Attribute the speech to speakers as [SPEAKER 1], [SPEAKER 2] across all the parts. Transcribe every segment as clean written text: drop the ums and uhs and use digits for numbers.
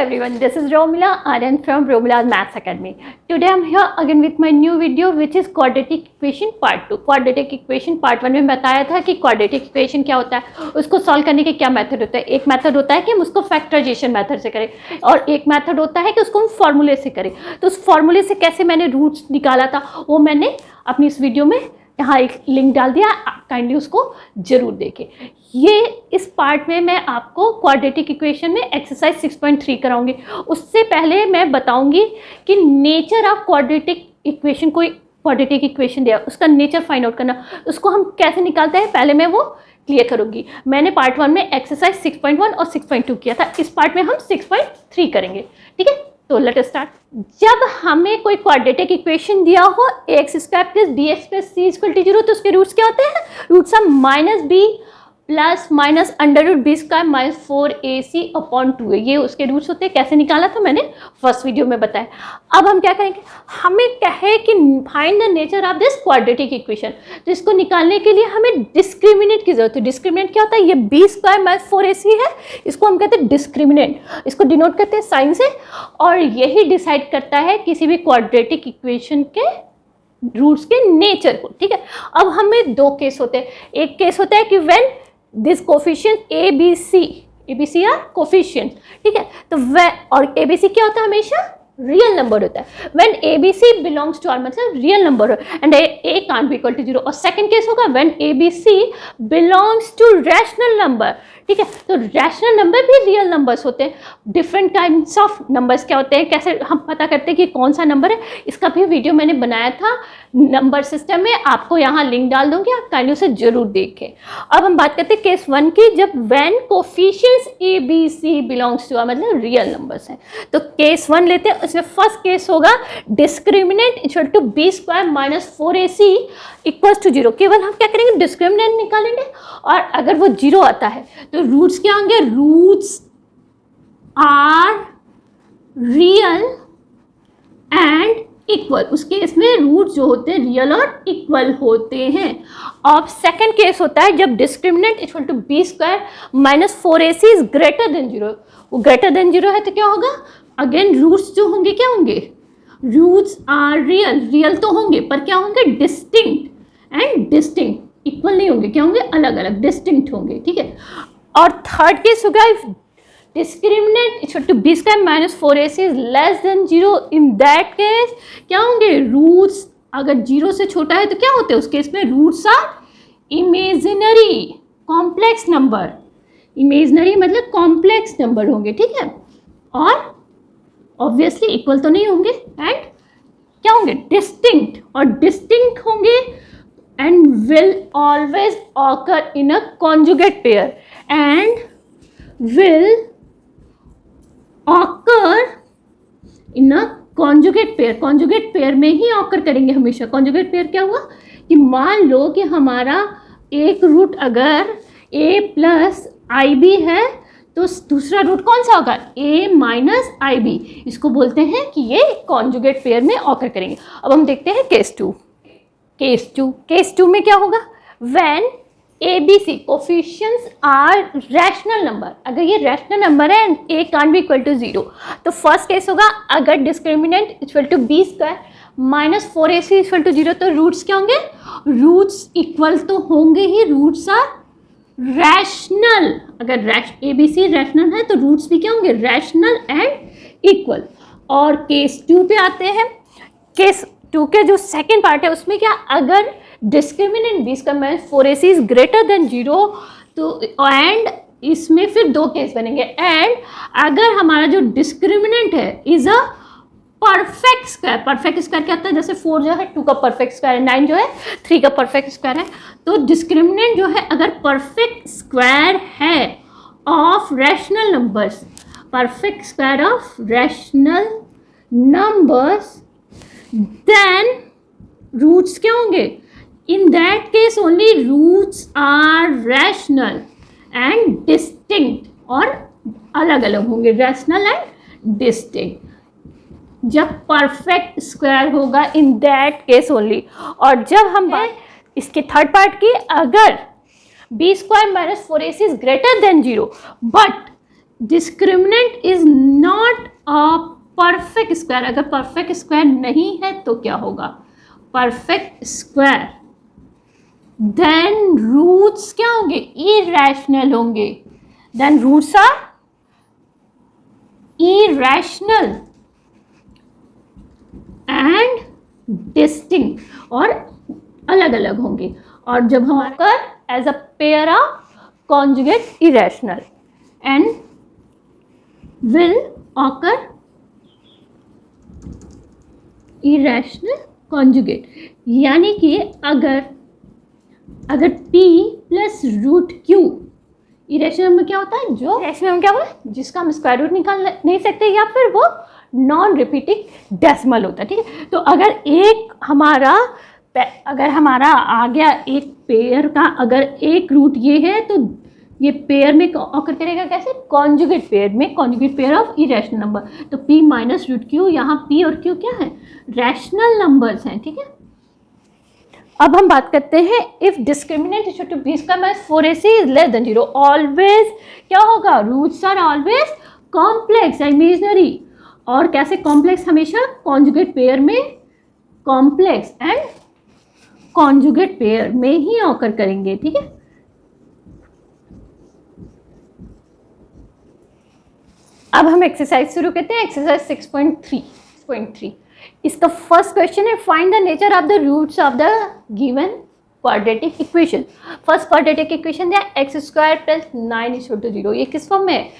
[SPEAKER 1] everyone, this is Romila Aryan from Romila's Maths Academy. Today I'm here again with my new video which is quadratic equation part 2. Quadratic equation part 1 में बताया था कि quadratic equation क्या होता है, उसको solve करने के क्या मेथड होता है. एक मेथड होता है कि हम उसको फैक्टराइजेशन मेथड से करें और एक मेथड होता है कि उसको हम फॉर्मूले से करें. तो उस फॉर्मूले से कैसे मैंने रूट्स निकाला था वो मैंने अपनी इस वीडियो में यहाँ एक लिंक डाल दिया, काइंडली उसको जरूर देखें. ये इस पार्ट में मैं आपको क्वाड्रेटिक इक्वेशन में एक्सरसाइज 6.3 कराऊंगी. उससे पहले मैं बताऊंगी कि नेचर ऑफ क्वाड्रेटिक इक्वेशन, कोई क्वाड्रेटिक इक्वेशन दिया उसका नेचर फाइंड आउट करना, उसको हम कैसे निकालते हैं पहले मैं वो क्लियर करूंगी. मैंने पार्ट 1 में एक्सरसाइज 6.1 और 6.2 किया था, इस पार्ट में हम 6.3 करेंगे. ठीक है, तो लेट अस स्टार्ट. जब हमें कोई क्वाड्रेटिक इक्वेशन दिया हो x square plus b x plus c equal to 0, तो उसके रूट्स क्या होते हैं? Roots of minus b plus minus under root b square minus 4ac upon 2a. ये उसके रूट्स होते हैं. कैसे निकाला था मैंने फर्स्ट वीडियो में बताया. अब हम क्या करेंगे, हमें कहे कि find the nature of this quadratic equation, तो इसको निकालने के लिए हमें डिस्क्रिमिनेंट की जरूरत है. डिस्क्रिमिनेंट क्या होता है? ये बी स्क्वायर माइनस 4ac है, इसको हम कहते हैं डिस्क्रिमिनेंट, इसको डिनोट करते हैं साइन से, और यही डिसाइड करता है किसी भी क्वाड्रेटिक इक्वेशन के रूट्स के नेचर को. ठीक है, अब हमें दो केस होते हैं. एक केस होता है कि when this coefficient ABC are coefficient. ठीक है, तो और ABC क्या होता है? हमेशा रियल नंबर होता है. When ABC belongs to R मतलब real number and A can't be equal to 0. और सेकंड केस होगा when ABC belongs to rational number. ठीक है, तो रैशनल नंबर भी रियल नंबर्स होते हैं. डिफरेंट टाइप्स ऑफ नंबर्स क्या होते हैं, कैसे हम पता करते हैं कि कौन सा नंबर है, इसका भी वीडियो मैंने बनाया था नंबर सिस्टम में, आपको यहाँ लिंक डाल दूंगी, आप काइंडली उसे जरूर देखें. अब हम बात करते हैं केस 1 की, जब when coefficients ABC belongs to मतलब रियल नंबर्स हैं. तो केस 1 लेते हैं, उसमें फर्स्ट केस होगा discriminant equal to b square minus 4ac equals to 0. केवल हम क्या करेंगे, डिस्क्रिमिनेंट निकालेंगे, और अगर वो 0 आता है तो रूट्स क्या होंगे? Roots are real and equal. उस केस में रूट जो होते हैं रियल और इक्वल होते हैं. अब सेकंड केस होता है जब discriminant equal to b square minus 4ac is greater than 0. वो ग्रेटर देन 0 है तो क्या होगा? अगेन रूट्स जो होंगे क्या होंगे? रूट्स आर रियल, रियल तो होंगे पर क्या होंगे? Distinct and distinct. इक्वल नहीं होंगे, क्या होंगे? अलग अलग, डिस्टिंक्ट होंगे. ठीक है, और थर्ड केस होगा if discriminant equal to b square minus 4ac is less than 0. In that case क्या होंगे? रूट्स अगर 0 से छोटा है तो क्या होते हैं उस केस में? Roots are imaginary complex number. Imaginary मतलब कॉम्प्लेक्स नंबर होंगे. ठीक है, और ऑब्वियसली इक्वल तो नहीं होंगे, एंड क्या होंगे? डिस्टिंक्ट. और डिस्टिंक्ट होंगे and will always occur in a conjugate pair, and will occur in a conjugate pair. Conjugate pair में ही ऑकर करेंगे हमेशा. कॉन्जुगेट पेयर क्या हुआ कि मान लो कि हमारा एक रूट अगर a प्लस IB है तो दूसरा रूट कौन सा होगा? a minus IB. इसको बोलते हैं कि ये कॉन्जुगेट पेयर में ऑकर करेंगे. अब हम देखते हैं केस 2. केस 2 में क्या होगा? When ABC coefficients are rational number. अगर ये रैशनल नंबर है and A can't be equal to 0, तो फर्स्ट केस होगा अगर discriminant equal to b square minus 4ac equal to 0, तो रूट्स क्या होंगे? रूट्स इक्वल तो होंगे ही, रूट्स आर रैशनल. अगर ABC रैशनल है तो रूट्स भी क्या होंगे? Rational and equal. और केस 2 पे आते हैं. केस 2 के जो सेकेंड पार्ट है उसमें क्या, अगर discriminant b square minus 4ac is greater than 0, तो एंड इसमें फिर दो केस बनेंगे. एंड अगर हमारा जो डिस्क्रिमिनेंट है is a perfect square. Perfect square क्या होता है? जैसे 4 जो है 2 का परफेक्ट स्क्वायर है, 9 जो है 3 का परफेक्ट स्क्वायर है. तो डिस्क्रिमिनेंट जो है अगर परफेक्ट स्क्वायर है of rational numbers, perfect square of rational numbers, then roots क्या होंगे? In that case only roots are rational and distinct, और अलग अलग होंगे, रैशनल एंड डिस्टिंक्ट. जब परफेक्ट स्क्वायर होगा इन दैट केस ओनली. और जब हम बात इसके थर्ड पार्ट की, अगर b square minus 4ac is greater than 0 but discriminant is not a perfect square. अगर परफेक्ट स्क्वायर नहीं है तो क्या होगा? परफेक्ट स्क्वायर, देन रूट्स क्या होंगे? इरेशनल होंगे। Then roots are irrational and distinct, और अलग अलग होंगे। और जब हम कर as a pair of conjugate irrational and will occur irrational conjugate, यानी कि अगर p plus root q, irrational number क्या होता है? जो इरेशनल नंबर क्या होता है? जिसका हम स्क्वायर रूट निकाल नहीं सकते, या फिर वो नॉन रिपीटिंग डेसिमल होता है। ठीक है, तो अगर हमारा आ गया एक पेयर का, अगर एक रूट ये है तो ये पेयर में ऑकर करेगा कैसे? कॉन्जुगेट पेयर में, conjugate pair of irrational number. तो p माइनस रूट क्यू, यहाँ p और q क्या है? रैशनल नंबर्स हैं। ठीक है, अब हम बात करते हैं if discriminant is to b square minus 4ac is less than 0, always क्या होगा? रूट्स आर ऑलवेज कॉम्प्लेक्स या इमेजिनरी। और कैसे कॉम्प्लेक्स? हमेशा कॉन्जुगेट पेयर में, कॉम्प्लेक्स एंड कॉन्जुगेट पेयर में ही ऑकर करेंगे। ठीक है, अब हम एक्सरसाइज शुरू करते हैं। एक्सरसाइज 6.3। इसका फर्स्ट क्वेश्चन है find the nature of the roots of the given quadratic equation. First quadratic equation है x square plus 9 is equal to 0। ये किस फॉर्म में है?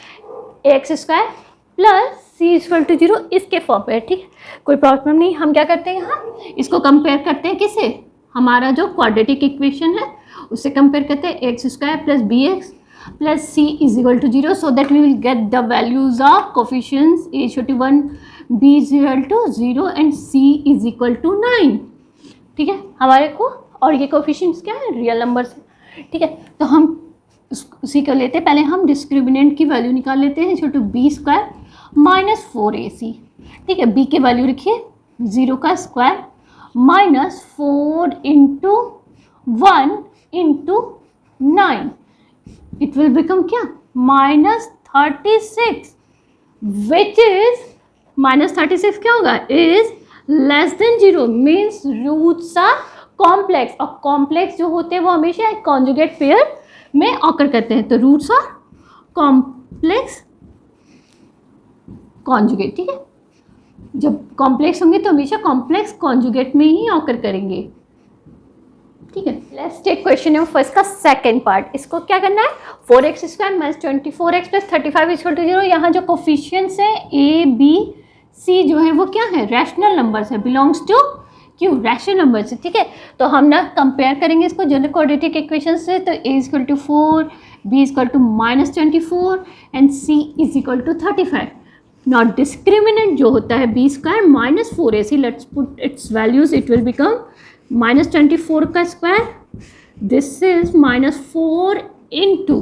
[SPEAKER 1] X square plus C is equal to 0, इसके form में है। ठीक है, कोई प्रॉब्लम नहीं। हम क्या करते हैं यहाँ? इसको कंपेयर करते हैं किससे? हमारा जो क्वाड्रेटिक इक्वेशन है उससे कंपेयर करते हैं x square plus b x plus C is equal to 0, so that we will get the values of coefficients a is equal to 1, b is equal to 0 and c is equal to 9। ठीक है, हमारे को, और ये coefficients क्या है? Real numbers है। ठीक है, तो हम उसी को लेते हैं। पहले हम डिस्क्रिमिनेंट की वैल्यू निकाल लेते हैं, equal to b square minus 4ac। ठीक है, b की वैल्यू लिखिए 0 का square minus 4 into 1 into 9, it will become क्या? minus 36, which is minus 36 क्या होगा? is less than 0, means roots are complex, और complex जो होते हैं वो हमेशा एक conjugate pair में ऑकर करते हैं। तो roots are complex conjugate। ठीक है, जब complex होंगे तो हमेशा complex conjugate में ही ऑकर करेंगे। ठीक है, let's take question number first का सेकंड पार्ट। इसको क्या करना है? 4x square minus 24x plus 35 equal to 0। यहाँ जो कोफिशिएंट्स है a b c जो है वो क्या है? रैशनल नंबर्स है, बिलोंग्स टू क्यों? रैशनल नंबर्स है। ठीक है, तो हम ना कंपेयर करेंगे इसको जनरल क्वाड्रेटिक इक्वेशन से। तो a is equal to 4, b is equal to minus 24 and c is equal to 35। Not discriminant जो होता है b square minus 4ac, let's put its values, it will become minus 24 का square, this is minus 4 into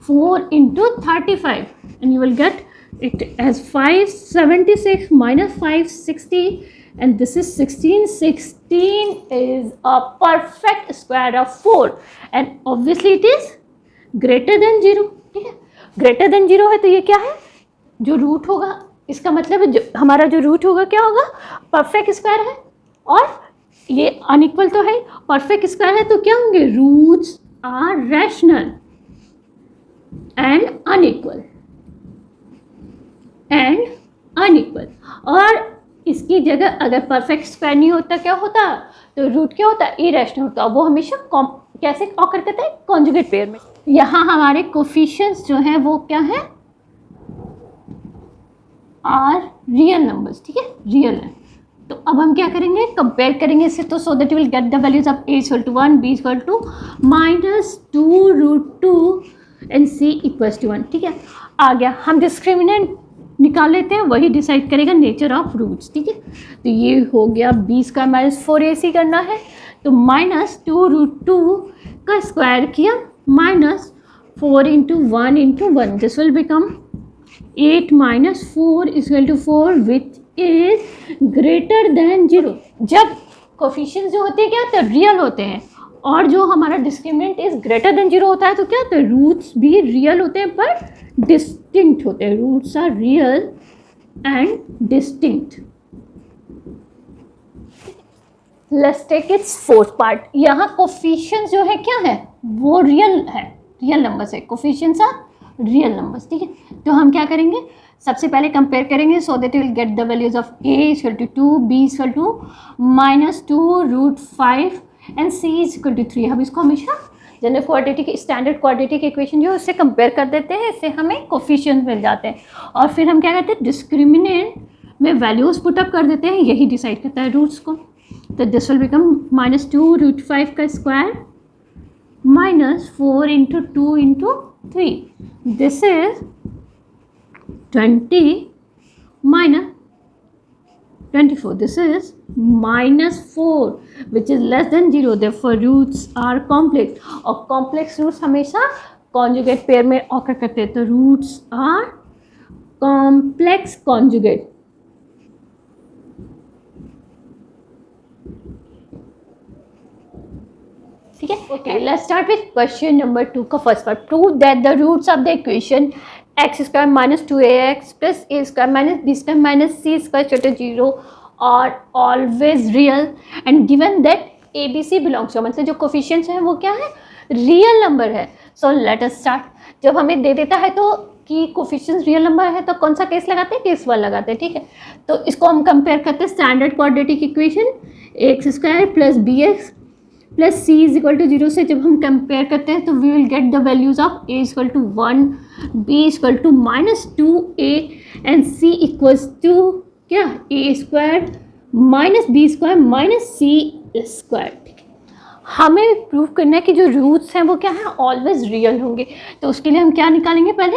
[SPEAKER 1] 35 and you will get it as 576 minus 560 and this is 16 is a perfect square of 4 and obviously it is greater than 0। ठीक है, greater than 0 है तो ये क्या है? जो root होगा, इसका मतलब हमारा जो रूट होगा क्या होगा? परफेक्ट स्क्वायर है, और ये अनइक्वल तो है, परफेक्ट स्क्वायर है तो क्या होंगे? Roots are rational and unequal और इसकी जगह अगर परफेक्ट स्क्वायर नहीं होता क्या होता? तो रूट क्या होता? इरेशनल होता। वो हमेशा कैसे ऑकर करता है? कॉन्जुगेट पेयर में। यहाँ हमारे कोफिशिएंट्स जो हैं वो क्या है? Are real numbers. ठीक है, रियल है। तो अब हम क्या करेंगे? कंपेयर करेंगे इससे, तो so that you will get the values of a equal to 1, b equal to minus 2 root 2 and c equal to 1। ठीक है, आ गया। हम डिस्क्रिमिनेंट निकाल लेते हैं, वही डिसाइड करेगा नेचर ऑफ रूट्स। ठीक है, तो ये हो गया b स्क्वायर माइनस 4ac करना है, तो माइनस 2 रूट 2 का स्क्वायर किया minus 4 into 1 into 1, this will become 8 minus 4 equal to 4 which is greater than 0। जब कोफिशिएंट्स जो होते हैं क्या होते हैं? रियल होते हैं, और जो हमारा डिस्क्रिमिनेंट इज ग्रेटर देन 0 होता है तो क्या होता है, रूट्स भी रियल होते हैं पर डिस्टिंक्ट होते हैं, roots are real and distinct. Let's take its fourth part. यहाँ कोफिशिएंट्स जो है क्या है, वो रियल है, रियल नंबर्स है, कोफिशिएंट्स आर रियल नंबर्स, ठीक है। तो हम क्या करेंगे, सबसे पहले कंपेयर करेंगे so that you will get the values of a equal to 2, b equal to -2√5 and c equal to 3। हम इसको हमेशा general quadratic standard quadratic equation जो है उससे कंपेयर कर देते हैं, इससे हमें कोफिशिएंट मिल जाते हैं और फिर हम क्या करते हैं, डिस्क्रिमिनेंट में वैल्यूज पुटअप कर देते हैं, यही डिसाइड करता है रूट्स को। तो दिस विल बिकम -2√5 का square -4 into 2 into 3, this is 20 minus 24, this is -4 which is less than 0, therefore roots are complex और complex roots हमेशा conjugate पेयर में ऑकर करते हैं, तो roots are complex conjugate। ठीक है, okay let's start with question number 2 का first part. Prove that the roots of the equation x square -2ax plus a square minus b square minus c square छोटे 0 और always real and given that a b c belongs to, मतलब जो coefficients हैं वो क्या है, real number है। So let us start. जब हमें दे देता है तो कि कोफिशिएंट्स रियल नंबर है तो कौन सा केस लगाते हैं, केस 1 लगाते हैं, ठीक है। तो इसको हम कंपेयर करते हैं standard quadratic equation x square plus bx plus c is equal to 0 से जब हम कंपेयर करते हैं तो we will get the values of a equal to 1, b equal to -2a and c equals to क्या, a square minus B square minus c square, ठीक है। हमें प्रूव करना है कि जो रूट्स हैं वो क्या है, ऑलवेज रियल होंगे। तो उसके लिए हम क्या निकालेंगे, पहले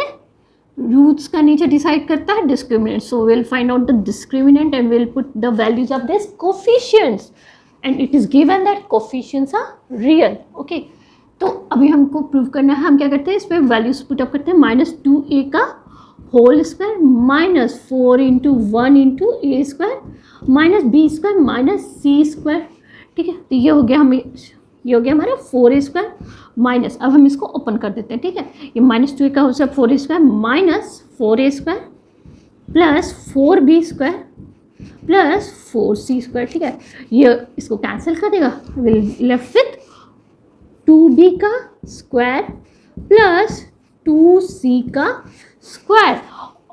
[SPEAKER 1] रूट्स का नीचे डिसाइड करता है discriminant, so will find out the discriminant and will put the values of this coefficients and it is given that coefficients are real, okay। तो अभी हमको प्रूव करना है, हम क्या करते हैं, इस पर वैल्यूज पुटअप करते हैं, -2a का होल स्क्वायर -4 इंटू 1 इंटू ए square minus B square minus सी स्क्वायर, ठीक है। तो ये हो गया हमारा 4a स्क्वायर माइनस, अब हम इसको ओपन कर देते हैं, ठीक है। ये -2a का whole square 4a square minus 4a square plus 4b square plus 4c square, ठीक है। ये इसको कैंसिल कर देगा, विल लेफ्ट विथ 2b का स्क्वायर प्लस 2c का स्क्वायर।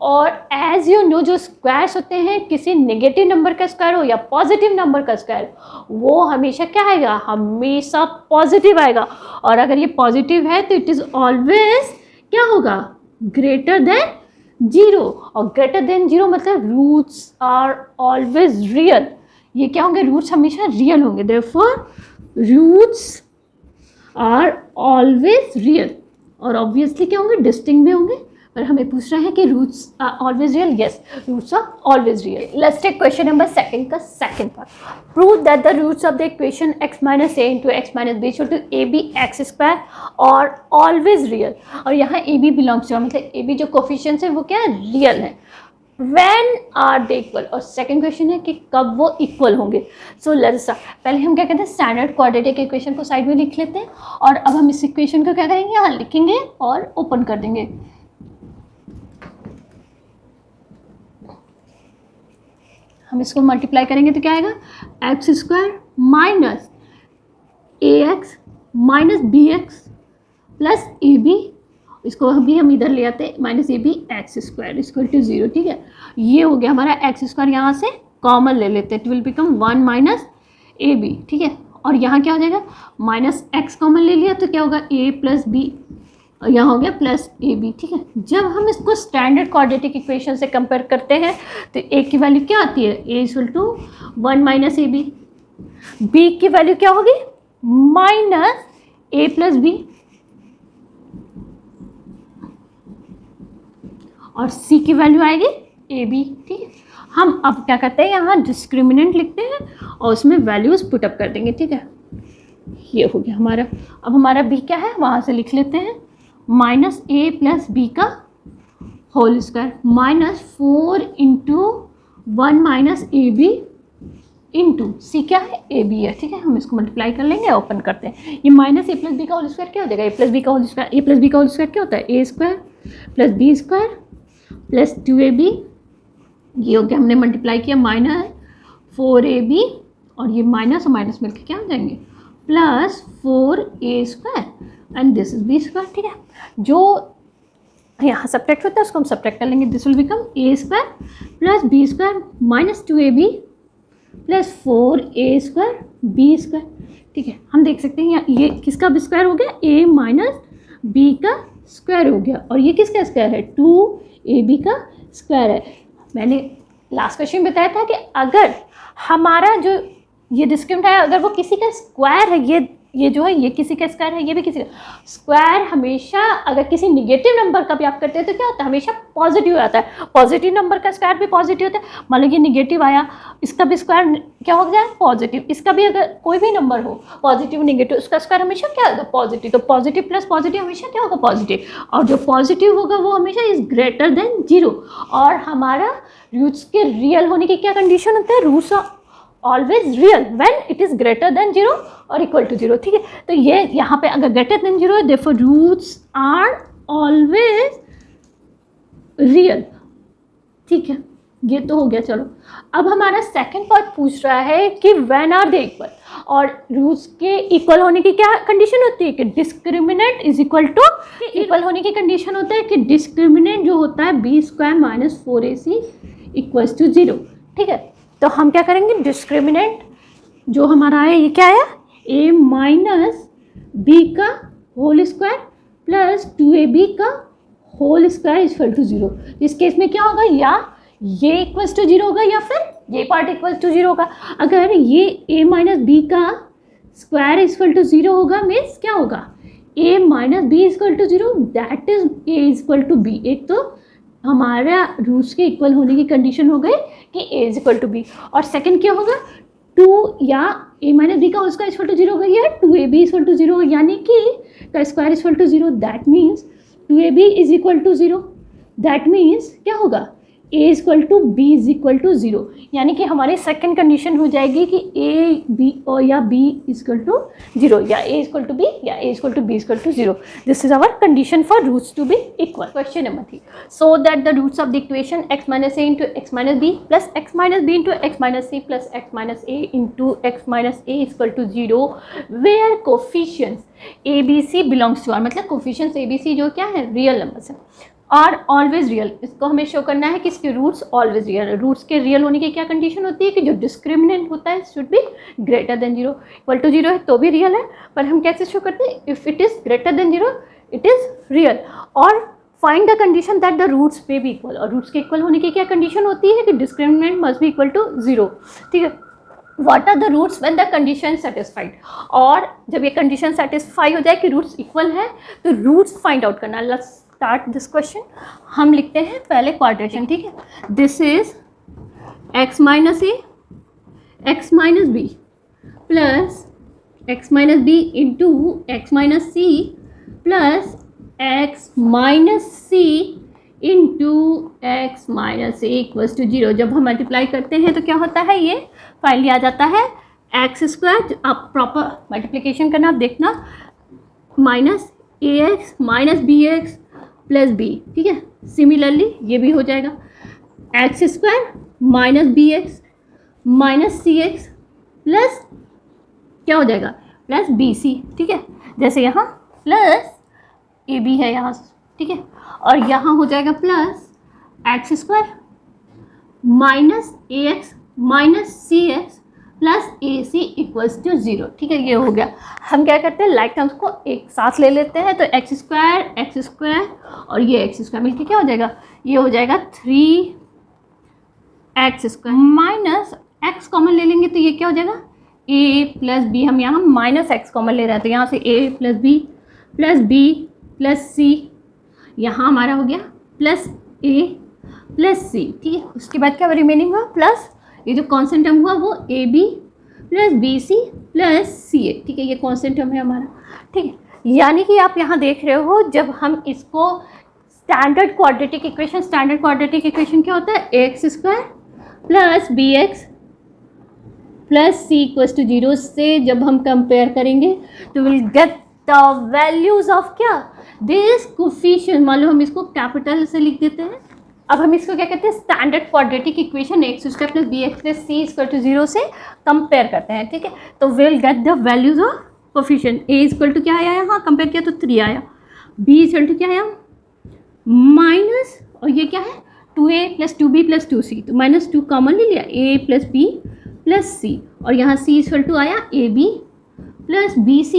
[SPEAKER 1] और एज यू नो जो स्क्वायर्स होते हैं, किसी नेगेटिव नंबर का स्क्वायर हो या पॉजिटिव नंबर का स्क्वायर, वो हमेशा क्या आएगा, हमेशा पॉजिटिव आएगा। और अगर ये पॉजिटिव है तो इट इज़ ऑलवेज क्या होगा, ग्रेटर देन 0, और ग्रेटर देन 0 मतलब रूट्स आर ऑलवेज रियल। ये क्या होंगे, रूट्स हमेशा रियल होंगे, therefore roots are always real. और ऑब्वियसली क्या होंगे, डिस्टिंक्ट भी होंगे। पर हमें पूछ रहा है कि roots are always real, yes roots are always real. Let's take question number 2 का second part. Prove that the roots of the equation x minus a into x minus b equal to a b x square और always real. और यहाँ A B belongs to, मतलब A B जो coefficients है वो क्या है, real है। व्हेन आर दे इक्वल, और सेकंड क्वेश्चन है कि कब वो इक्वल होंगे। सो लेट्स पहले हम क्या कहते हैं, स्टैंडर्ड क्वाड्रेटिक इक्वेशन को साइड में लिख लेते हैं और अब हम इस इक्वेशन को क्या करेंगे, यहाँ लिखेंगे और ओपन कर देंगे। हम इसको मल्टीप्लाई करेंगे तो क्या आएगा, x square minus a x minus b x plus a b, इसको भी हम इधर ले आते हैं, minus A b x square equal to 0, ठीक है। ये हो गया हमारा एक्स स्क्वायर, यहाँ से कॉमन ले लेते हैं, it will become 1 minus A b, ठीक है। और यहाँ क्या हो जाएगा, माइनस एक्स कॉमन ले लिया तो क्या होगा, ए प्लस बी, यहाँ हो गया प्लस ए बी, ठीक है। जब हम इसको स्टैंडर्ड क्वाड्रेटिक इक्वेशन से कंपेयर करते हैं तो ए की वैल्यू क्या आती है, A equal to 1 minus A B, B की वैल्यू क्या होगी, माइनस ए प्लस बी, और सी की वैल्यू आएगी ए बी, ठीक है। हम अब क्या करते हैं, यहाँ डिस्क्रिमिनेंट लिखते हैं और उसमें वैल्यूज पुटअप कर देंगे, ठीक है। ये हो गया हमारा। अब हमारा बी क्या है, वहाँ से लिख लेते हैं, माइनस ए प्लस बी का whole square minus 4 into 1 minus ए बी इंटू सी क्या है, ए बी है, ठीक है। हम इसको मल्टीप्लाई कर लेंगे, ओपन करते हैं। ये माइनस ए प्लस बी का होल स्क्वायर क्या हो जाएगा, ए प्लस बी का whole square, A plus B का होल स्क्वायर क्या होता है, ए square plus B square plus 2ab, ये हो गया, हमने मल्टीप्लाई किया माइनस 4ab और ये माइनस और माइनस मिलकर क्या हो जाएंगे plus 4a square and this is b square, ठीक है। जो यहाँ सब्ट्रैक्ट होता है उसको हम सब्ट्रैक्ट कर लेंगे, this will become a square plus B square minus 2ab plus 4a square b square, ठीक है। हम देख सकते हैं यहाँ ये किसका भी स्क्वायर हो गया, a माइनस बी का स्क्वायर हो गया, और ये किसका स्क्वायर है, 2ab का स्क्वायर है। मैंने लास्ट क्वेश्चन बताया था कि अगर हमारा जो ये डिस्क्रिमिनेंट है अगर वो किसी का स्क्वायर है, ये जो है ये किसी का स्क्वायर है, ये भी किसी का स्क्वायर, हमेशा अगर किसी निगेटिव नंबर का भी आप करते हैं तो क्या होता है, हमेशा पॉजिटिव आता है। पॉजिटिव नंबर का स्क्वायर भी पॉजिटिव होता है। मान लो ये निगेटिव आया, इसका भी स्क्वायर क्या हो जाए पॉजिटिव, इसका भी अगर कोई भी नंबर हो पॉजिटिव निगेटिव, उसका स्क्वायर हमेशा क्या होगा पॉजिटिव। तो पॉजिटिव प्लस पॉजिटिव हमेशा क्या होगा पॉजिटिव, और जो पॉजिटिव होगा वो हमेशा इज ग्रेटर देन 0। और हमारा रूट्स के रियल होने की क्या कंडीशन होता है, roots always real when it is greater than 0 और इक्वल टू 0, ठीक है। तो ये यहाँ पे अगर ग्रेटर देन 0 है therefore roots are always real, ठीक है। ये तो हो गया। चलो अब हमारा सेकंड पार्ट पूछ रहा है कि व्हेन आर दे इक्वल, और रूट्स के इक्वल होने की क्या कंडीशन होती है कि discriminant is equal to, equal होने की कंडीशन होता है कि डिस्क्रिमिनेंट जो होता है b square minus 4ac equals to 0, ठीक है। तो हम क्या करेंगे, डिस्क्रिमिनेंट जो हमारा है ये क्या है, a माइनस बी का होल स्क्वायर प्लस 2ab का whole square is equal to 0। इस केस में क्या होगा, या ये इक्वल्स टू 0 होगा या फिर ये पार्ट इक्वल्स टू 0 होगा। अगर ये a माइनस बी का स्क्वायर इज इक्वल टू 0 होगा मीन्स क्या होगा, a minus b is equal to 0 that is a is equal to b। एक तो हमारा रूट्स के इक्वल होने की कंडीशन हो गई कि a is equal to b, और सेकंड क्या होगा 2 या a माइनस बी का whole square is equal to 0 होगा या 2ab इज इक्वल टू 0 होगा, यानी कि का square is equal to 0 that means 2ab is equal to 0, that means क्या होगा a is equal to b is equal to 0, यानी कि हमारी सेकंड कंडीशन हो जाएगी कि a b और या b इज इक्वल टू 0 या a is equal to b या a is equal to b is equal to 0। This is our condition for roots to B equal. Question number 3, so that the roots of the equation x minus a into x minus b plus x minus b into x minus c plus x minus a into x minus a is equal to 0 where coefficients a b c belongs to r, मतलब coefficients a b c जो क्या है real numbers है, are always real. इसको हमें show करना है कि इसके रूट्स ऑलवेज रियल है। रूट्स के रियल होने की क्या कंडीशन होती है कि जो डिस्क्रिमिनेंट होता है should be greater than 0, equal to 0 है तो भी रियल है, पर हम कैसे शो करते हैं, if it is greater than 0 it is real. और find the condition that the roots may be equal, और रूट्स के इक्वल होने की क्या कंडीशन होती है कि discriminant must be equal to 0, ठीक है। What are the roots when the condition satisfied, और जब ये कंडीशन सेटिस्फाई हो जाए कि रूट्स इक्वल है तो रूट्स फाइंड आउट करना। Let's start this question. हम लिखते हैं पहले क्वाड्रेशन, ठीक है। This is x minus a x minus b plus x minus b into x minus c plus x minus c into x minus a equals to 0। जब हम multiply करते हैं तो क्या होता है, ये फाइनली आ जाता है एक्स स्क्वायर। आप प्रॉपर मल्टीप्लिकेशन करना, आप देखना minus a x minus b x plus b, ठीक है। सिमिलरली ये भी हो जाएगा x square minus b x minus c x plus क्या हो जाएगा प्लस बी सी, ठीक है। जैसे यहाँ प्लस ए बी है यहाँ, ठीक है, और यहाँ हो जाएगा plus x square minus a x minus c x plus a c equals to 0, ठीक है। ये हो गया। हम क्या करते हैं, लाइक टर्म्स को एक साथ ले लेते हैं, तो एक्स स्क्वायर और ये एक्स स्क्वायर मिलकर क्या हो जाएगा, ये हो जाएगा 3 x square minus x common ले लेंगे तो ये क्या हो जाएगा a प्लस बी। हम यहाँ माइनस एक्स कॉमन ले रहे हैं तो यहाँ से a प्लस बी प्लस सी, यहाँ हमारा हो गया प्लस a प्लस सी, ठीक है। उसके बाद क्या रिमेनिंग हुआ प्लस ये जो कॉन्स्टेंट टर्म हुआ वो a b plus b c plus c a, ठीक है। ये कॉन्स्टेंट टर्म है हमारा, ठीक है। यानी कि आप यहाँ देख रहे हो जब हम इसको स्टैंडर्ड क्वाड्रेटिक इक्वेशन क्या होता है, x square plus b x plus c equals to 0 से जब हम कंपेयर करेंगे तो will get the values of क्या, दिस कोफिशिएंट। मान लो हम इसको कैपिटल से लिख देते हैं। अब हम इसको क्या कहते हैं, standard quadratic equation x square plus b x plus c equal to 0 से कंपेयर करते हैं, ठीक है। तो will get the values of coefficient. A equal to क्या आया यहाँ कंपेयर किया तो 3 आया, बी इक्वल टू क्या आया माइनस, और ये क्या है 2a plus 2b plus 2c, तो -2 कॉमन ले लिया, a plus b plus c, और यहाँ c इक्वल टू आया ab plus bc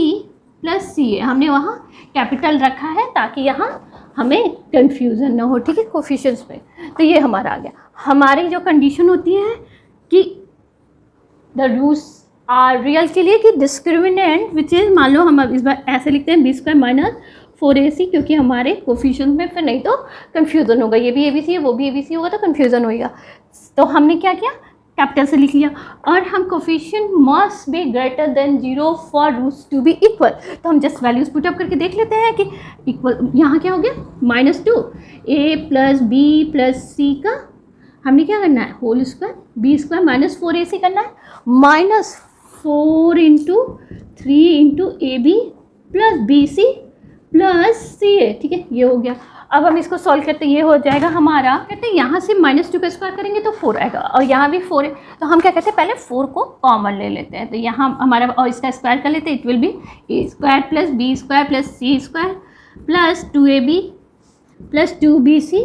[SPEAKER 1] plus ca। हमने वहाँ कैपिटल रखा है ताकि यहाँ हमें कंफ्यूजन ना हो, ठीक है, कोफिशिएंट्स में। तो ये हमारा आ गया। हमारी जो कंडीशन होती है कि द रूट्स आर रियल के लिए कि डिस्क्रिमिनेंट विच इज़, मान लो हम अब इस बार ऐसे लिखते हैं b² माइनस 4ac, क्योंकि हमारे कोफिशिएंट में फिर नहीं तो कन्फ्यूज़न होगा, ये भी ABC है वो भी ABC होगा तो कन्फ्यूज़न होगा। तो हमने क्या किया, कैपिटल से लिख लिया, और हम coefficient must be greater than 0 for roots to B equal. तो हम जस्ट वैल्यूज पुटअप करके देख लेते हैं कि इक्वल, यहाँ क्या हो गया -2 a प्लस बी प्लस सी का हमने क्या करना है whole square, b² minus 4ac करना है, -4 into 3 into AB plus BC plus CA, ठीक है, ये हो गया। अब हम इसको सॉल्व करते हैं, ये हो जाएगा हमारा, कहते हैं यहाँ से -2 का स्क्वायर करेंगे तो 4 आएगा, और यहाँ भी 4 है, तो हम क्या कहते हैं पहले 4 को कॉमन ले लेते हैं। तो यहाँ हमारा, और इसका स्क्वायर कर लेते हैं, it will be a² plus b² plus c² plus 2ab plus 2bc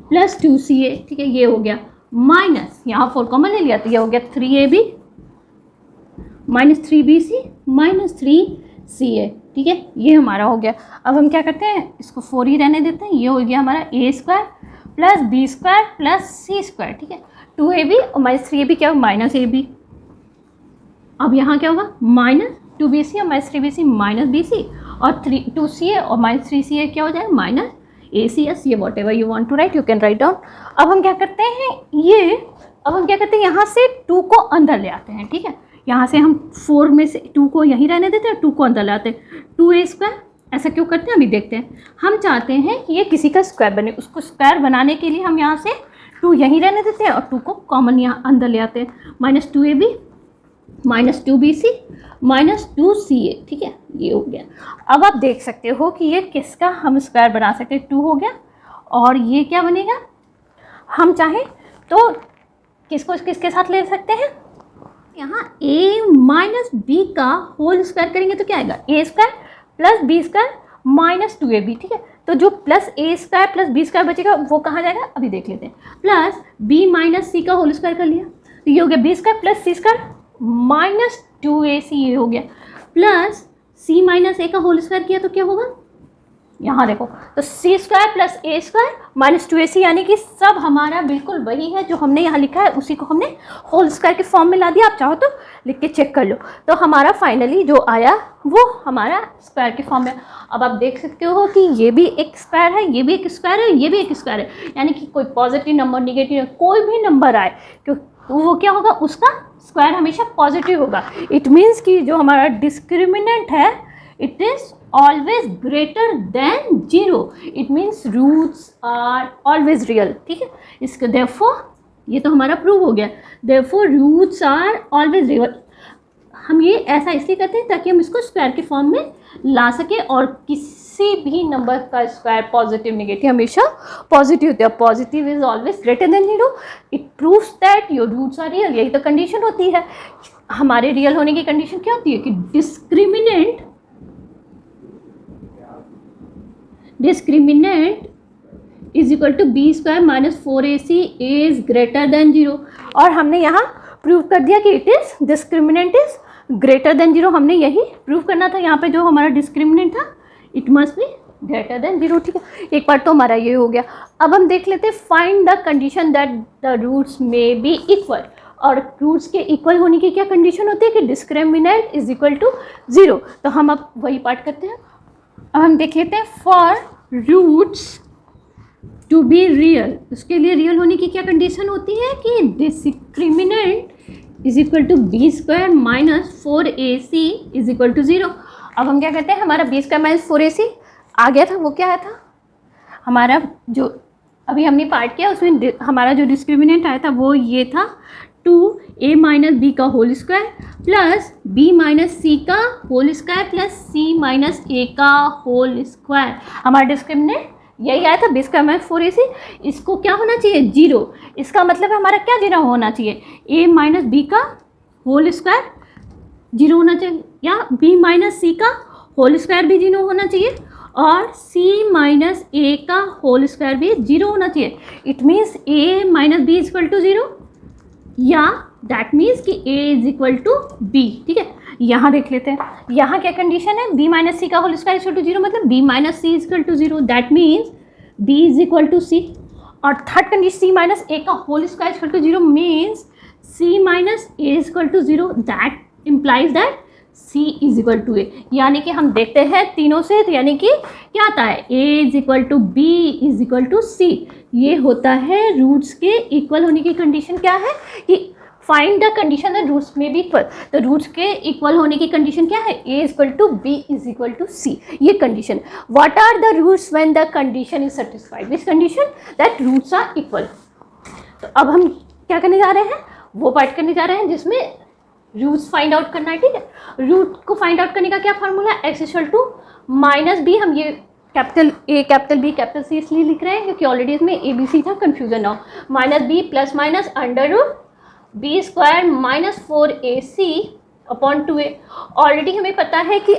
[SPEAKER 1] plus 2ca, ठीक है, ये हो गया, माइनस यहाँ 4 कॉमन ले लिया तो ये हो गया 3ab minus 3bc minus 3ca, ठीक है, ये हमारा हो गया। अब हम क्या करते हैं, इसको 4 ही रहने देते हैं, ये हो गया हमारा a² plus b² plus c², ठीक है, 2ab और माइनस 3ab क्या होगा -ab। अब यहाँ क्या होगा -2bc और माइनस 3bc माइनस bc, और 2ca और माइनस 3ca क्या हो जाएगा -acs, ये whatever you want to write you can write down. अब हम क्या करते हैं यहाँ से 2 को अंदर ले आते हैं, ठीक है, यहाँ से हम 4 में से 2 को यहीं रहने देते हैं, 2 को अंदर लाते हैं, 2a²। ऐसा क्यों करते हैं अभी देखते हैं। हम चाहते हैं कि ये किसी का स्क्वायर बने, उसको स्क्वायर बनाने के लिए हम यहाँ से 2 यहीं रहने देते हैं और 2 को कॉमन यहाँ अंदर ले आते हैं, -2ab minus 2bc minus 2ca, ठीक है, ये हो गया। अब आप देख सकते हो कि ये किसका हम स्क्वायर बना सकते हैं, 2 हो गया, और ये क्या बनेगा, हम चाहें तो किसको किसके साथ ले सकते हैं, यहाँ a माइनस b का होल स्क्वायर करेंगे तो क्या आएगा a² plus b² minus 2ab, ठीक है। तो जो प्लस a² प्लस b² बचेगा वो कहाँ जाएगा अभी देख लेते हैं, प्लस b माइनस c का होल स्क्वायर कर लिया तो ये हो गया b² plus c² minus 2ac, ये हो गया, प्लस c माइनस a का होल स्क्वायर किया तो क्या होगा, यहाँ देखो, तो c² plus a² minus 2ac, यानी कि सब हमारा बिल्कुल वही है जो हमने यहाँ लिखा है, उसी को हमने होल स्क्वायर के फॉर्म में ला दिया। आप चाहो तो लिख के चेक कर लो। तो हमारा फाइनली जो आया वो हमारा स्क्वायर के फॉर्म में। अब आप देख सकते हो कि ये भी एक स्क्वायर है, ये भी एक स्क्वायर है, ये भी एक स्क्वायर है, यानी कि कोई पॉजिटिव नंबर निगेटिव कोई भी नंबर आए तो वो क्या होगा, उसका स्क्वायर हमेशा पॉजिटिव होगा। इट मीन्स कि जो हमारा डिस्क्रिमिनेंट है it is always greater than 0, it means roots are always real, ठीक है। इसका therefore ये तो हमारा प्रूव हो गया, therefore roots are always real। हम ये ऐसा इसलिए करते हैं ताकि हम इसको स्क्वायर के फॉर्म में ला सके, और किसी भी नंबर का स्क्वायर पॉजिटिव नेगेटिव हमेशा पॉजिटिव होता है, positive is always greater than 0, it proves that your roots are real. यही तो कंडीशन होती है, हमारे रियल होने की कंडीशन क्या होती है कि discriminant is equal to b² minus 4ac is greater than 0, और हमने यहाँ प्रूव कर दिया कि it is discriminant is greater than 0। हमने यही प्रूव करना था, यहाँ पे जो हमारा डिस्क्रिमिनेंट था it must be greater than 0, ठीक है। एक पार्ट तो हमारा ये हो गया। अब हम देख लेते हैं find the condition that the roots में बी इक्वल, और रूट्स के इक्वल होने की क्या कंडीशन होती है कि डिस्क्रिमिनेंट इज इक्वल टू 0। तो हम अब वही पार्ट करते हैं। अब हम देख लेते हैं for roots to be real, उसके लिए रियल होने की क्या कंडीशन होती है कि discriminant is equal to b² minus 4ac is equal to 0। अब हम क्या करते हैं, हमारा b² माइनस 4ac आ गया था, वो क्या आया था हमारा जो अभी हमने पार्ट किया उसमें हमारा जो डिस्क्रिमिनेंट आया था वो ये था 2a माइनस बी का whole square plus b minus c का whole square plus c minus a का होल स्क्वायर। हमारा डिस्क्रिमिनेंट यही आया था, बी स्क्वायर माइनस 4ac। इसको क्या होना चाहिए? 0। इसका मतलब हमारा क्या 0 होना चाहिए? a माइनस बी का होल स्क्वायर 0 होना चाहिए, या b माइनस सी का होल स्क्वायर भी 0 होना चाहिए, और c माइनस a का होल स्क्वायर भी 0 होना चाहिए। It means a minus b is equal to 0, या दैट मीन्स कि a is equal to b. ठीक है, यहाँ देख लेते हैं, यहाँ क्या कंडीशन है? b माइनस सी का whole square is equal to 0, मतलब b minus c is equal to 0, that means b is equal to c। और third condition c minus a का whole square is equal to 0 means c minus a is equal to 0, that implies that c is equal to a। यानी कि हम देखते हैं तीनों से, तो यानी कि क्या आता है? a is equal to b is equal to c। ये होता है रूट्स के इक्वल होने की कंडीशन। क्या है कि find the condition that roots में बी इक्वल। तो रूट्स के इक्वल होने की कंडीशन क्या है? a is equal to b is equal to c, ये condition. What are the roots when the condition is satisfied? Which condition? That roots are equal. तो अब हम क्या करने जा रहे हैं? वो पार्ट करने जा रहे हैं जिसमें रूट्स फाइंड आउट करना है। ठीक है, रूट को फाइंड आउट करने का क्या फार्मूला है? X equal to minus b. हम ये capital A capital B capital C इसलिए लिख रहे हैं क्योंकि ऑलरेडी इसमें ए बी सी था, कन्फ्यूजन ना हो। Minus b plus minus under root b square minus 4ac upon 2a। Already हमें पता है कि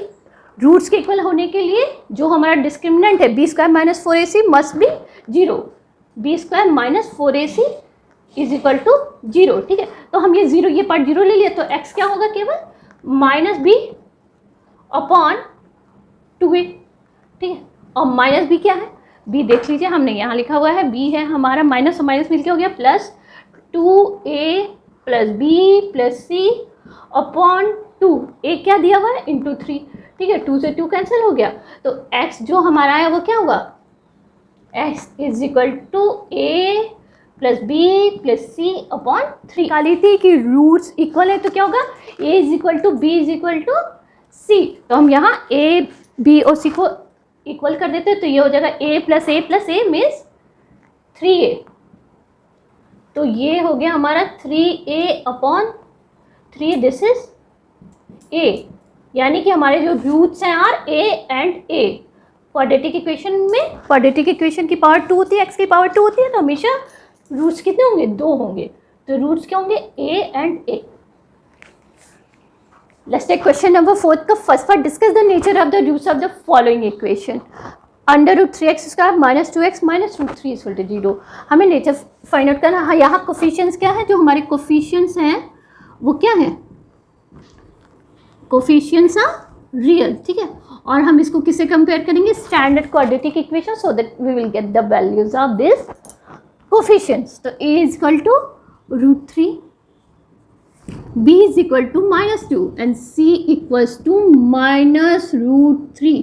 [SPEAKER 1] रूट्स के इक्वल होने के लिए जो हमारा डिस्क्रिमिनेंट है b square minus 4ac must be 0। B square minus 4ac is equal to 0। ठीक है, तो हम ये 0, ये पार्ट 0 ले लिए, तो x क्या होगा? केवल माइनस बी अपॉन 2a। ठीक है, और माइनस बी क्या है? b देख लीजिए, हमने यहाँ लिखा हुआ है b है हमारा, माइनस और माइनस मिलके हो गया plus 2a plus b plus c upon 2। a क्या दिया हुआ है? इंटू 3। ठीक है, 2 से 2 कैंसिल हो गया, तो x जो हमारा है वो क्या होगा? x is equal to a plus b plus c upon 3। निकाली थी कि रूट्स इक्वल है, तो क्या होगा? a is equal to b is equal to c. तो हम यहाँ a b और c को इक्वल कर देते हैं, तो ये हो जाएगा a plus A means 3a। तो ये हो गया हमारा 3a upon 3, this is a। यानी कि हमारे जो रूट्स हैं are a and a। Quadratic equation में, क्वाड्रेटिक इक्वेशन की पावर 2 होती है, x की पावर 2 होती है, तो हमेशा रूट्स कितने होंगे? 2 होंगे। तो रूट्स क्या होंगे? a and a। Let's take question number 4 का first part. Discuss the nature of the roots of the following equation. Under root 3x square minus 2x minus root 3 equal to 0। हमें nature find out करना है। यहाँ coefficients क्या है? जो हमारे coefficients हैं वो क्या है? Coefficients are real. ठीक है, और हम इसको किससे कंपेयर करेंगे? Standard quadratic equation, so that we will get the values of this coefficients. तो a is equal to root 3, b is equal to minus 2 and c equals to minus root 3।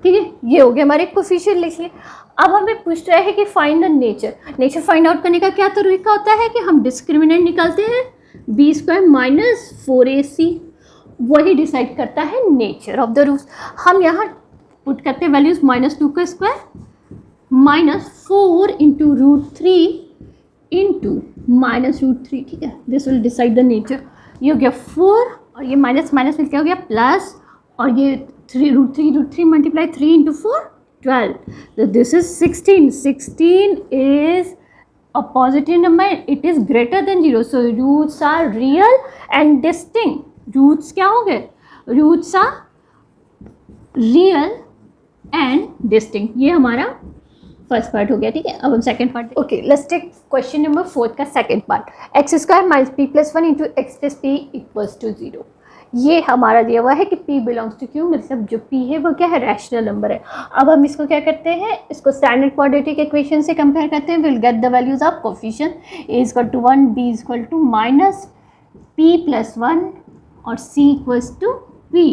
[SPEAKER 1] ठीक है, ये हो गया हमारे कोफिशिएंट लिख लिए। अब हमें पूछ रहा है कि find the nature. Nature find out करने का क्या तरीका होता है कि हम डिस्क्रिमिनेंट निकालते हैं बी स्क्वायर माइनस 4ac, वही डिसाइड करता है नेचर ऑफ द रूट्स। हम यहाँ पुट करते हैं वैल्यूज माइनस 2 का square minus 4 into root 3 into minus root 3। ठीक है, this will decide the nature. ये हो गया 4 और ये माइनस माइनस मिलकर हो गया प्लस, और ये 3 रूट 3 मल्टीप्लाई 3 इंटू 4 12। तो this is 16। 16 is a positive number, it is greater than 0, so roots are real and distinct. Roots क्या हो गए? Roots are real and distinct. ये हमारा फर्स्ट पार्ट हो गया। ठीक है, अब हम second part. Okay, let's take question number 4 का second part. X square minus p plus 1 into x plus p equals to 0। ये हमारा दिया हुआ है कि p बिलोंग्स टू q, मतलब जो p है वो क्या है? रैशनल नंबर है। अब हम इसको क्या करते हैं? इसको स्टैंडर्ड क्वाड्रेटिक इक्वेशन से कंपेयर करते हैं। Will get the values of coefficient. a equal to 1, b equal to minus p plus 1 और c इक्वल्स टू p।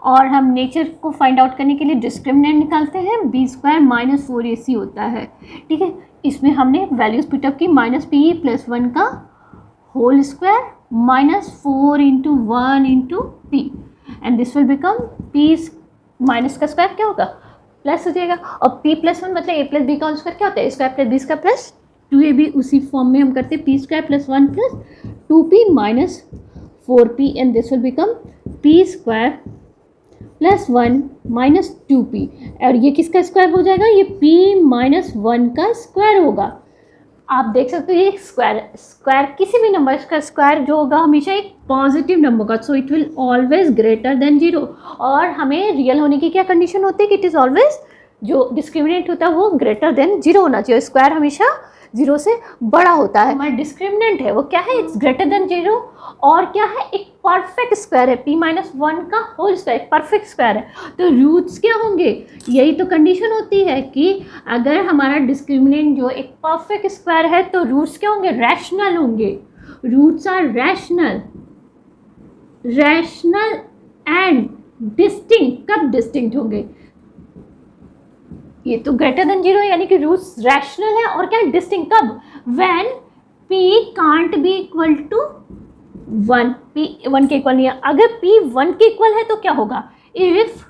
[SPEAKER 1] और हम नेचर को फाइंड आउट करने के लिए डिस्क्रिमिनेंट निकालते हैं, बी स्क्वायर माइनस 4ac होता है। ठीक है, इसमें हमने वैल्यूज पुटअप की माइनस p प्लस 1 का whole square minus 4 into 1 into p and this will become p minus का स्क्वायर क्या होगा? प्लस हो जाएगा, और p प्लस 1 मतलब a प्लस बी का होल स्क्वायर क्या होता है? Square plus B square plus 2ab उसी फॉर्म में हम करते हैं p square plus 1 plus 2p minus 4p and this will become p square plus 1 minus 2p और ये किसका स्क्वायर हो जाएगा, ये p माइनस 1 का स्क्वायर होगा। आप देख सकते हो ये स्क्वायर किसी भी नंबर का स्क्वायर जो होगा हमेशा एक पॉजिटिव नंबर का, so it will always greater than 0। और हमें रियल होने की क्या कंडीशन होती है कि इट इज़ ऑलवेज जो डिस्क्रिमिनेंट होता है वो ग्रेटर देन 0 होना चाहिए। स्क्वायर हमेशा 0 से बड़ा होता है। हमारा डिस्क्रिमिनेंट है वो क्या है, इट्स ग्रेटर देन 0। और क्या है, एक परफेक्ट स्क्वायर है, p माइनस 1 का होल स्क्वायर परफेक्ट स्क्वायर है। तो रूट्स क्या होंगे, यही तो कंडीशन होती है कि अगर हमारा डिस्क्रिमिनेंट जो एक परफेक्ट स्क्वायर है तो रूट्स क्या होंगे, रैशनल होंगे। Roots are rational and distinct. कब डिस्टिंक्ट होंगे, ये तो ग्रेटर देन 0 यानी कि रूट्स रैशनल है और क्या डिस्टिंक्ट कब, when p can't be equal to 1, p 1 के इक्वल नहीं है। अगर p 1 के इक्वल है तो क्या होगा, इफ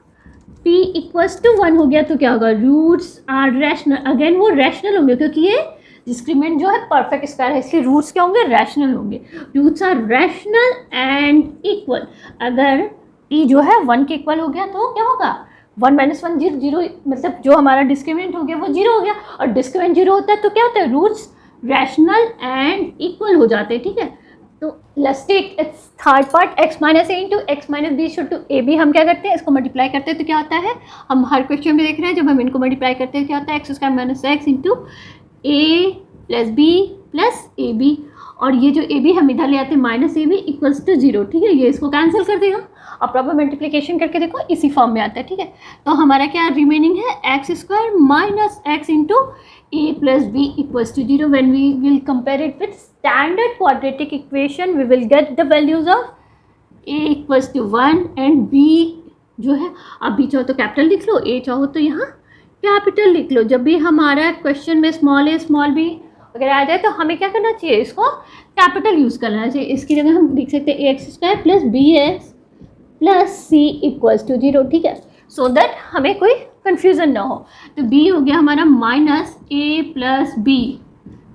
[SPEAKER 1] p इक्वल्स टू 1 हो गया तो क्या होगा, रूट्स आर रैशनल। अगेन वो रैशनल होंगे क्योंकि ये डिस्क्रिमिनेंट जो है परफेक्ट स्क्वायर है, इसलिए रूट्स क्या होंगे, रैशनल होंगे। Roots are rational and equal. अगर p जो है 1 के इक्वल हो गया तो क्या होगा, 1 माइनस 1 0, मतलब जो हमारा डिस्क्रिमिनेंट हो गया वो 0 हो गया। और डिस्क्रिमिनेंट 0 होता है तो क्या होता है, रूट्स रैशनल एंड इक्वल हो जाते हैं। ठीक है, तो let's take its third part, x minus a into x minus b equal to a b. हम क्या करते हैं, इसको मल्टीप्लाई करते हैं तो क्या होता है, हम हर क्वेश्चन में देख रहे हैं जब हम इनको मल्टीप्लाई करते हैं क्या होता है, x square minus x into a plus b plus a b. और ये जो ए बी हम इधर ले आते हैं minus A b equals to 0। ठीक है, ये इसको कैंसिल कर देगा और प्रॉपर मल्टीप्लिकेशन करके देखो इसी फॉर्म में आता है। ठीक है, तो हमारा क्या रिमेनिंग है, x square minus x into a plus b equals to 0। When we will compare it with standard quadratic equation we will get the values of a equals to 1 and b जो है, आप B चाहो तो capital लिख लो, ए चाहो तो यहाँ capital लिख लो। जब भी हमारा क्वेश्चन में स्मॉल ए स्मॉल बी अगर आ जाए तो हमें क्या करना चाहिए, इसको कैपिटल यूज़ करना चाहिए। इसकी जगह हम लिख सकते हैं a x square plus b x plus c equals to 0। ठीक है, सो दैट हमें कोई कन्फ्यूज़न ना हो। तो b हो गया हमारा माइनस ए प्लस बी।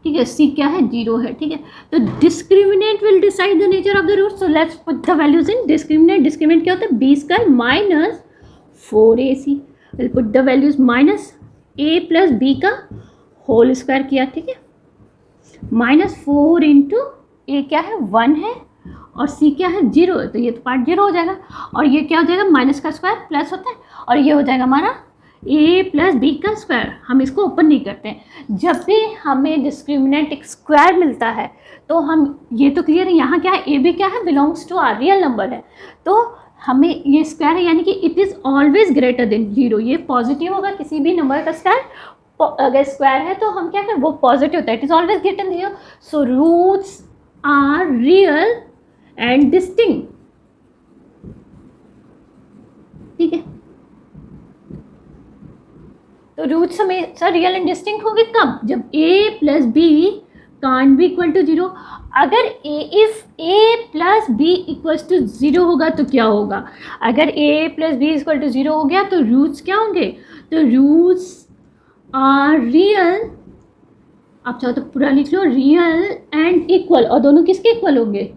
[SPEAKER 1] ठीक है, c क्या है, 0 है। ठीक है, तो discriminant will decide the nature of the root. So let's put the values in discriminant. Discriminant क्या होता है, b square minus 4ac। Will put the values minus a plus B का होल स्क्वायर किया। ठीक है, माइनस 4 इंटू ए क्या है 1 है और c क्या है 0 है, तो ये तो पार्ट 0 हो जाएगा। और ये क्या हो जाएगा, माइनस का स्क्वायर प्लस होता है और ये हो जाएगा हमारा a प्लस बी का स्क्वायर। हम इसको ओपन नहीं करते हैं। जब भी हमें डिस्क्रिमिनेंट एक स्क्वायर मिलता है तो हम ये तो क्लियर है, यहाँ क्या है, ए बी क्या है, belongs to are real number है, तो हमें ये स्क्वायर है यानी कि it is always greater than 0। ये पॉजिटिव होगा, किसी भी नंबर का स्क्वायर अगर स्क्वायर है तो हम क्या करें, वो पॉजिटिव होता है, it is always greater than 0। So roots are real and distinct. ठीक है, तो रूट्स हमेशा रियल एंड डिस्टिंक्ट होंगे कब, जब a plus b can't be equal to 0। अगर if a plus b equals to 0 होगा तो क्या होगा, अगर a plus b equal to 0 हो गया तो रूट्स क्या होंगे, तो रूट्स आर रियल, आप चाहो तो पूरा लिख लो, रियल एंड इक्वल। और दोनों किसके इक्वल होंगे,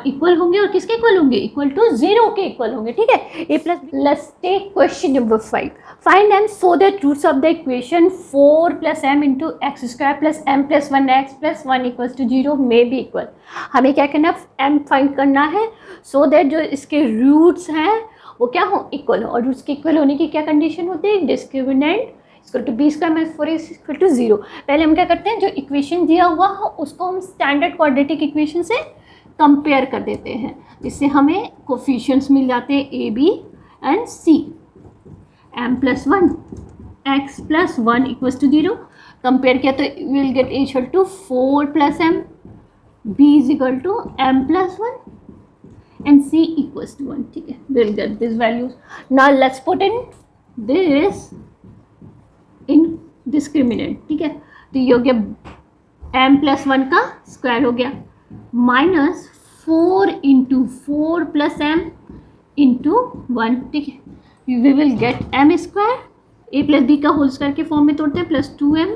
[SPEAKER 1] इक्वल होंगे और किसके इक्वल होंगे, इक्वल टू 0 के इक्वल होंगे। ठीक है, a plus b. Let's take question number 5। Find m so that roots of the equation 4 plus m into x square plus m plus 1x plus 1 equals to 0 may be equal। हमें क्या करना है, m find करना है so that जो इसके roots हैं वो क्या हो, इक्वल हो। और रूट्स के इक्वल होने की क्या कंडीशन होती है, discriminant equal to b square minus 4ac equal to 0। पहले हम क्या करते हैं, जो इक्वेशन दिया हुआ हो उसको हम स्टैंडर्ड क्वाड्रेटिक इक्वेशन से कंपेयर कर देते हैं, जिससे हमें कोफिशिएंट्स मिल जाते हैं a b and c. m plus 1 x plus 1 equals to 0 compare किया तो will get a equal to 4 plus m, b is equal to m plus 1 and c equals to 1। ठीक है, will get this values. Now let's put in this in discriminant. ठीक है, तो ये हो गया m प्लस 1 का स्क्वायर हो गया minus 4 into 4 plus m into 1। ठीक है, we will get m square, a plus B का होल स्क्वायर के फॉर्म में तोड़ते हैं, प्लस 2m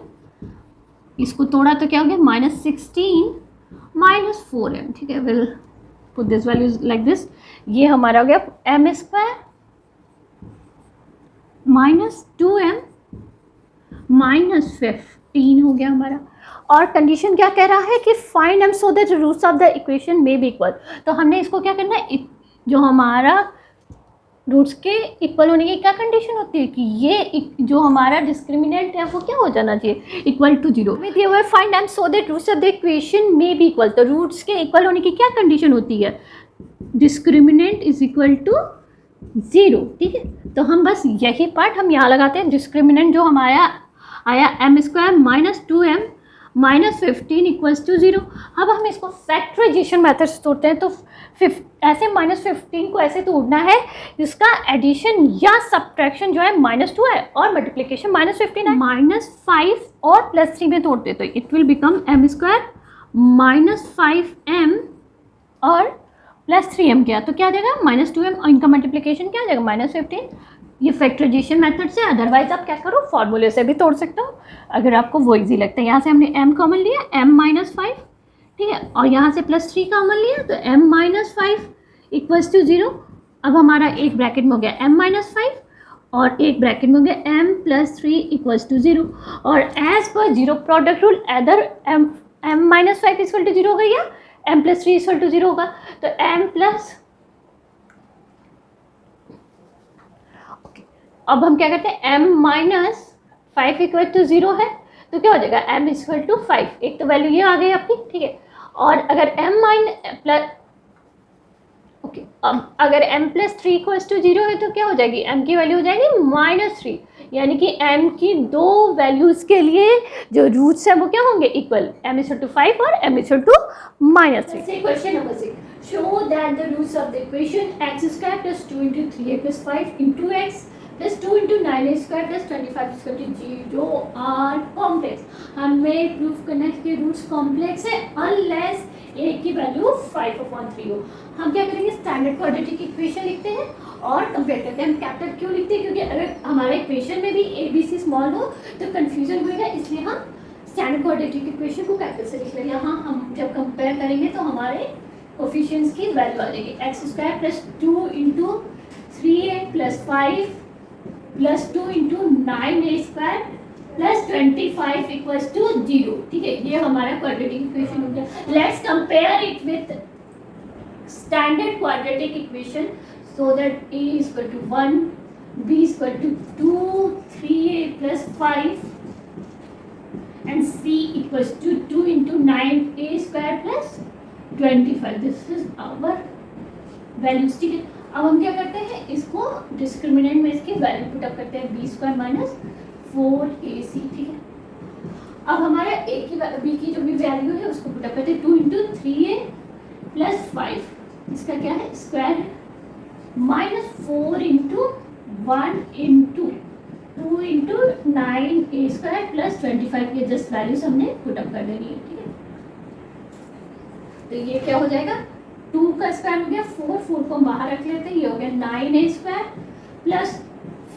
[SPEAKER 1] इसको तोड़ा तो क्या हो गया -16 -4m, ठीक है। Will put this values like this. ये हमारा हो गया m² -2m -15 हो गया हमारा। और कंडीशन क्या कह रहा है कि find m so that roots of the equation may be equal. तो हमने इसको क्या करना है, जो हमारा रूट्स के इक्वल होने की क्या कंडीशन होती है कि ये जो हमारा डिस्क्रिमिनेंट है वो क्या हो जाना चाहिए, equal to 0। With your find m so that roots of the equation may be equal. तो रूट्स के इक्वल होने की क्या कंडीशन होती है, डिस्क्रिमिनेंट इज इक्वल टू 0, ठीक है। तो हम बस यही पार्ट हम यहाँ लगाते हैं। डिस्क्रिमिनेंट जो हमारा आया m² -2m -15 इक्वल्स टू 0। अब हम इसको फैक्टराइजेशन मेथड से तोड़ते हैं। तो ऐसे -15 को ऐसे तोड़ना है जिसका एडिशन या सब्ट्रैक्शन जो है -2 है और मल्टीप्लिकेशन -15 है। -5 और +3 में तोड़ते तो it will become m² -5m और +3m किया तो क्या आ जाएगा -2m और इनका मल्टीप्लिकेशन क्या आ जाएगा -15। ये फैक्टराइजेशन मेथड से, अदरवाइज आप क्या करो फॉर्मूले से भी तोड़ सकते हो अगर आपको वो इजी लगता है। यहाँ से हमने m कॉमन लिया m -5, ठीक है, और यहाँ से +3 कॉमन लिया तो m -5 इक्वल्स टू 0। अब हमारा एक ब्रैकेट में हो गया m -5 और एक ब्रैकेट में हो गया m +3 इक्वल्स टू 0। और as per 0 product rule either m -5 equal to 0 होगा या m +3 इक्वल टू 0 होगा। तो अब हम क्या करते हैं, m -5 इक्वल टू 0 है तो क्या हो जाएगा m इक्वल टू 5। एक तो वैल्यू ये आ गई आपकी, ठीक है। और अगर अब अगर m +3 इक्वल्स टू 0 है तो क्या हो जाएगी, m की वैल्यू हो जाएगी -3, यानी कि m की दो वैल्यूज़ के लिए जो रूट्स हैं वो क्या होंगे इक्वल, m इक्वल टू 5 और m equal to -3। Question number 6, show that the roots of the equation x² + 2 × 3a + 5 × x + 2 × 9a² + 25 = 0 are complex. हमें प्रूफ करना है कि रूट्स कॉम्प्लेक्स है अनलेस a की वैल्यू 5/3 हो। हम क्या करेंगे, स्टैंडर्ड क्वाड्रेटिक इक्वेशन लिखते हैं और कंपेयर करते हैं। हम कैपिटल क्यों लिखते हैं, क्योंकि अगर हमारे इक्वेशन में भी ABC स्मॉल हो तो कंफ्यूजन होगा, इसलिए हम स्टैंडर्ड क्वाड्रेटिक इक्वेशन को कैपिटल से लिख लेंगे। यहाँ हम जब कंपेयर करेंगे तो हमारे कोफिशिएंट्स की वैल्यू आ जाएगी, x² + 2 × 3a + 5 + 2 × 9a² + 25 equals to 0, ठीक है। ये हमारा क्वाड्रेटिक इक्वेशन हो गया। Let's compare it with standard quadratic equation so that a = 1, b = 2, 3a + 5 and c = 2 × 9a² + 25। This is our values, ठीक है। अब हम क्या करते हैं, इसको डिस्क्रिमिनेंट में इसकी वैल्यू पुट अप करते हैं, b² - 4ac, ठीक है। अब हमारा a की b की जो भी वैल्यू है उसको पुट अप करते हैं, 2 × 3a + 5, इसका क्या है स्क्वायर है, -4 × 1 × 2 × 9a² + 25 के जस्ट वैल्यूज हमने पुट अप कर देनी है, ठीक है। तो ये क्या हो जाएगा, 2 का स्क्वायर हो गया 4 को हम बाहर रख लेते हैं, ये हो गया 9a² +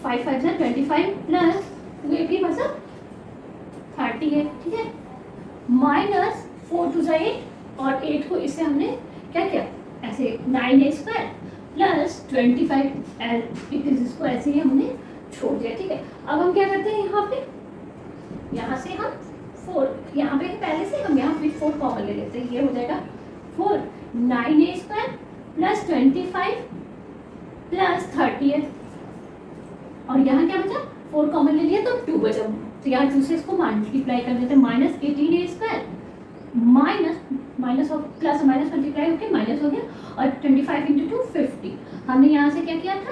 [SPEAKER 1] 5 5 = 25 प्लस ये भी मतलब 30 है, ठीक है, -4 × 2 = 8 और 8 को इससे हमने क्या किया, ऐसे 9a² + 25 इसको ऐसे ही हमने छोड़ दिया, ठीक है। अब हम क्या करते हैं, यहाँ से हम 4, यहाँ पे पहले से हम यहाँ पे 4 कॉमन ले लेते हैं, ये हो जाएगा 4 9a² + 25 + 30 है। और यहाँ क्या बचा, 4 कॉमन ले लिया तो 2 बचा, तो यहाँ 2 से इसको मल्टीप्लाई कर देते हैं, -18a² माइनस और प्लस माइनस मल्टीप्लाई होकर माइनस हो गया और 25 × 2 50। हमने यहाँ से क्या किया था,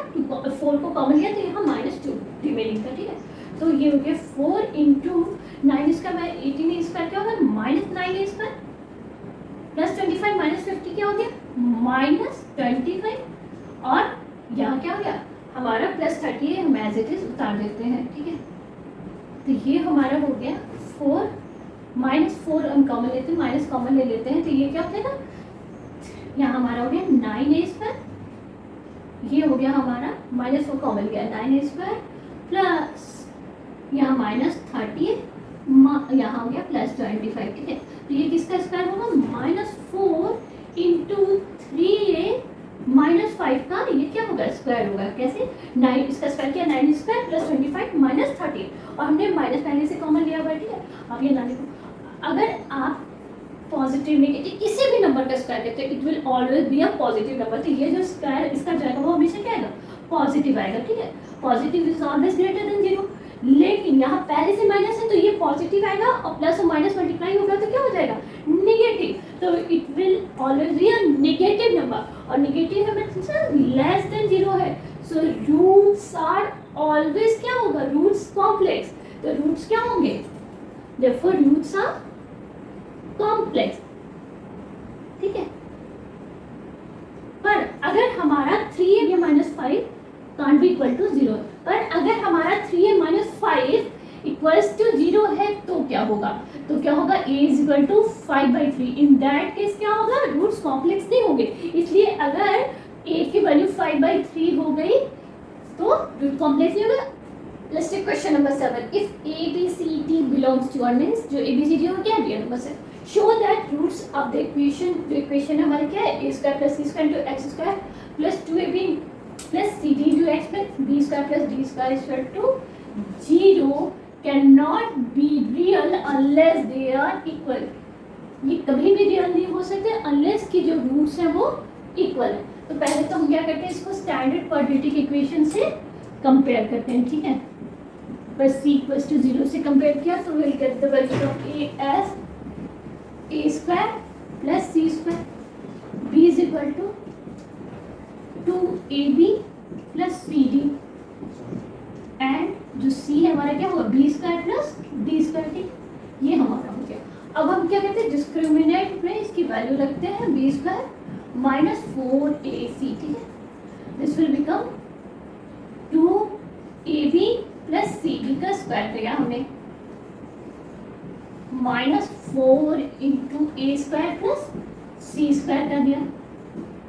[SPEAKER 1] 4 को कॉमन लिया तो यहाँ -2 रिमेनिंग था, ठीक है। तो ये हो गया 4 × 9 ² 18a² क्या होगा, -9a² + 25 - 50 क्या हो गया, -25 और यहाँ क्या हो गया हमारा +30 है, हम एज इट इज उतार देते हैं, ठीक है। तो ये हमारा हो गया 4 -4 हम कॉमन लेते हैं, माइनस कॉमन ले लेते हैं, तो ये क्या हो जाएगा, यहाँ हमारा हो गया 9a², ये हो गया हमारा -4 कॉमन गया 9a² प्लस यहाँ -30 यहाँ हो गया +25, ठीक है। तो ये किसका स्क्वायर होगा, -4 इंटू 3a -5 का ये क्या होगा, स्क्वायर होगा। कैसे, 9 इसका स्क्वायर किया, 9 स्क्वायर +25 -13, और हमने माइनस पहले से कॉमन लिया हुआ, ठीक है। अब ये ना देखो, अगर आप पॉजिटिव नेगेटिव किसी भी नंबर का स्क्वायर करते हैं, it will always be a positive number. तो ये जो स्क्वायर इसका जाएगा वो हमेशा क्या आएगा, पॉजिटिव आएगा, ठीक है। Positive is always greater than 0, लेकिन यहाँ पहले से माइनस है तो ये पॉजिटिव आएगा, और प्लस और माइनस मल्टीप्लाई होगा तो क्या हो जाएगा, नेगेटिव। तो it will always be a negative number, और नेगेटिव है मतलब लेस देन 0 है। सो रूट्स आर ऑलवेज क्या होगा, रूट्स कॉम्प्लेक्स। तो रूट्स क्या होंगे, देयरफॉर रूट्स आर कॉम्प्लेक्स, ठीक है। पर अगर हमारा 3a -5 can't be equal to 0, पर अगर हमारा 3a -5 इक्वल्स टू 0 है तो क्या होगा, तो क्या होगा, a is equal to 5/3। In that case क्या होगा, रूट्स कॉम्प्लेक्स नहीं होंगे। इसलिए अगर a की वैल्यू 5/3 हो गई तो रूट कॉम्प्लेक्स नहीं होगा। Let's take question number 7। If a b c d belongs to, और मींस जो a b c d हो क्या रियल नंबर्स है, show that roots of the equation, जो इक्वेशन हमारे क्या है, a square plus c square into x square plus 2ab plus cd into x plus b square plus d square is equal to 0 can not be real unless they are equal. ये कभी भी real नहीं हो सकते unless की जो roots हैं वो इक्वल है। तो पहले तो हम क्या करते हैं, इसको स्टैंडर्ड क्वाड्रेटिक इक्वेशन से कंपेयर करते हैं, ठीक है। बस c इक्वल्स टू 0 से कंपेयर किया तो will get the value of a as a square plus c square, b is equal to 2ab plus cd, and जो c है हमारा क्या होगा, b square plus d square, ठीक, ये हमारा हो गया। अब हम क्या कहते हैं, डिस्क्रिमिनेंट में इसकी वैल्यू रखते हैं b स्क्वायर -4ac, ठीक है। This will become 2ab plus cd का स्क्वायर किया हमने, -4 इंटू ए स्क्वायर प्लस सी स्क्वायर कर दिया,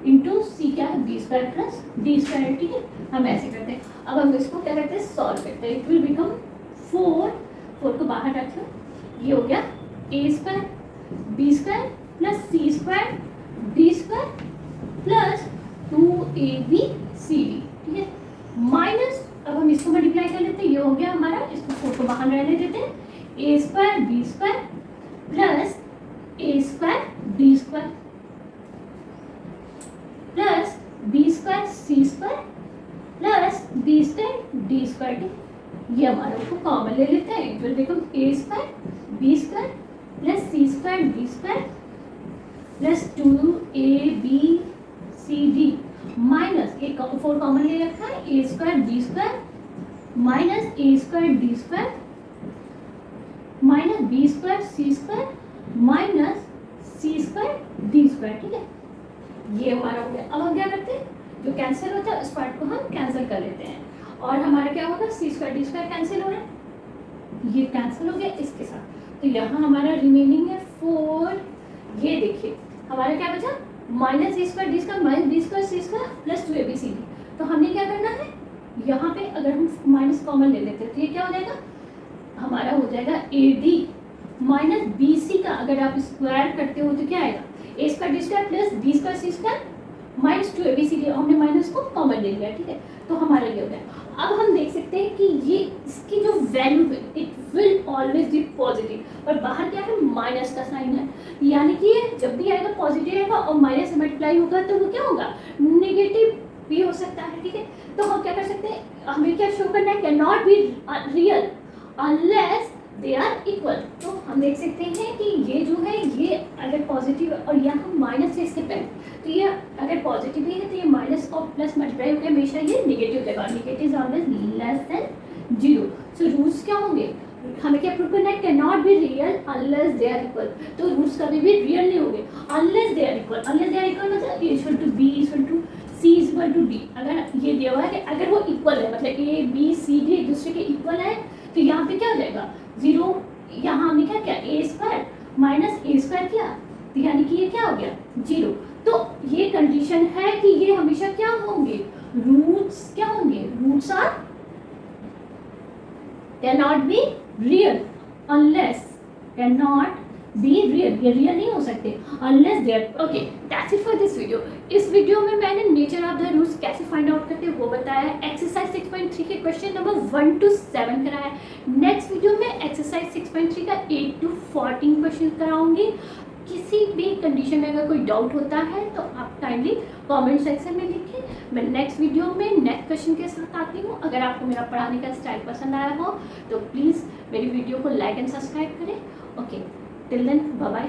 [SPEAKER 1] इंटू सी क्या है, b square plus d square, ठीक है। हम ऐसे करते हैं। अब हम इसको क्या करते हैं, सॉल्व करते हैं। इट विल बिकम 4 को बाहर रखो, ये हो गया a square b square plus c square d square plus 2ab cd, ठीक है, माइनस, अब हम इसको मल्टीप्लाई कर लेते हैं, ये हो गया हमारा, इसको 4 को बाहर रहने देते हैं, a square b square plus a square d square plus B square c square plus d square d square, ये हमारे को कॉमन ले लेते हैं। It will become a square b square plus c square d square plus 2ab cd minus a 4 common ले रखा है, ए square b square minus a square d square minus B square c square minus C square d square, ठीक है। ये हमारा हो गया। अब हम क्या करते हैं, जो कैंसिल होता है उस पार्ट को हम कैंसिल कर लेते हैं, और हमारा क्या होगा, सी स्क्वायर डी स्क्वायर कैंसिल हो रहा है, ये कैंसिल हो गया इसके साथ। तो यहाँ हमारा रिमेनिंग है 4, ये देखिए हमारा क्या बचा, minus a square d square minus B square c square plus 2ab cd। तो हमने क्या करना है, यहाँ पे अगर हम माइनस कॉमन ले लेते हैं तो ये क्या हो जाएगा, हमारा हो जाएगा AD माइनस BC का अगर आप स्क्वायर करते हो तो क्या आएगा, a square d square plus B square c square minus 2ab cd, हमने माइनस को कॉमन ले लिया, ठीक है। तो हमारा ये हो गया। अब हम देख सकते हैं कि ये इसकी जो वैल्यू है it will always be positive, और बाहर क्या है, माइनस का साइन है, यानी कि ये जब भी आएगा पॉजिटिव आएगा और माइनस से मल्टीप्लाई होगा तो वो क्या होगा, नेगेटिव भी हो सकता है, ठीक है। तो हम क्या कर सकते हैं, हमें क्या शो करना है, can not be real unless they are equal. तो हम देख सकते हैं कि ये जो है ये अगर पॉजिटिव और यहाँ माइनस है इसके पहले, तो ये अगर पॉजिटिव ही है तो ये माइनस और प्लस मल्टीप्लाई होकर हमेशा ये नेगेटिव देगा, negative is always less than 0। So roots क्या होंगे, हमें क्या प्रूव करना है, can not be real unless they are equal. तो रूट्स कभी भी रियल नहीं होंगे unless they are equal. Unless they are equal मतलब a equal to B equal to c equal to d. अगर ये दिया हुआ है कि अगर वो इक्वल है, मतलब ए बी सी डी एक दूसरे के इक्वल है, तो यहाँ पे क्या हो जाएगा, 0। यहाँ हमने क्या किया, ए स्क्वायर माइनस ए स्क्वायर किया, तो यानी कि ये क्या हो गया, 0। तो ये कंडीशन है कि ये हमेशा क्या होंगे, रूट्स क्या होंगे, roots are can not be real unless can not be real, ये रियल नहीं हो सकते unless there. Okay, that's it for this video. इस वीडियो में मैंने नेचर ऑफ द रूल्स कैसे फाइंड आउट करते हैं वो बताया है। एक्सरसाइज 6.3 के क्वेश्चन नंबर 1 to 7 कराया है। नेक्स्ट वीडियो में एक्सरसाइज 6.3 का 8 to 14 क्वेश्चन कराऊंगी। किसी भी कंडीशन में अगर कोई डाउट होता है तो आप काइंडली कमेंट सेक्शन में लिखें। मैं नेक्स्ट वीडियो में नेक्स्ट क्वेश्चन के साथ आती हूँ। अगर आपको मेरा पढ़ाने का स्टाइल पसंद आया हो तो प्लीज़ मेरी वीडियो को लाइक एंड सब्सक्राइब करें। Okay, till then, bye bye.